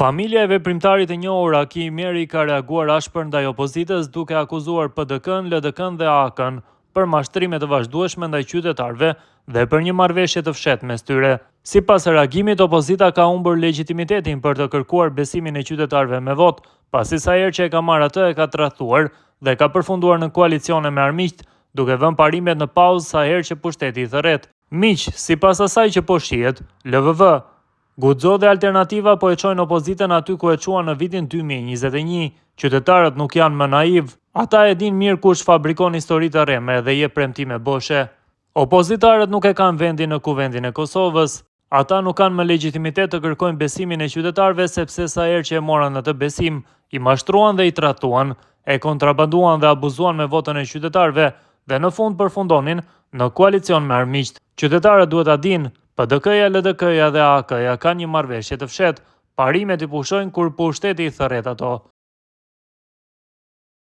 Familja e veprimtarit të njohur Aki Imeri ka reaguar ashpër ndaj opozitës duke akuzuar PDK-n, LDK-n dhe AK-n për mashtrime të vazhdueshme ndaj qytetarëve dhe për një marrëveshje të fshehtë mes tyre. Sipas reagimit, opozita ka humbur legjitimitetin për të kërkuar besimin e qytetarëve me votë, pasi sa herë që e ka marrë atë e ka tradhtuar dhe ka përfunduar në koalicione me armiqt, duke vënë parimet në pauzë sa herë që pushteti i thërret. Miq, sipas asaj që po shihet, LVV Guxo dhe Alternativa po e çojnë opozitën aty ku e quan në vitin 2021. Qytetarët nuk janë më naiv. Ata e din mirë kush fabrikon histori të rreme dhe jep premtime boshe. Opozitarët nuk e kanë vendin në Kuvendin e Kosovës. Ata nuk kanë më legjitimitet të kërkojnë besimin e qytetarëve sepse sa herë që e morën atë besim, i mashtruan dhe i tratuan, e kontrabanduan dhe abuzuan me votën e qytetarëve dhe në fund përfundonin në koalicion me armiqt. Qytetarët duhet ta dinë, PDK-ja, LDK-ja dhe AK-ja kanë një marrëveshje të fshehtë, parimet i pushojnë kur pushteti i thërret ato.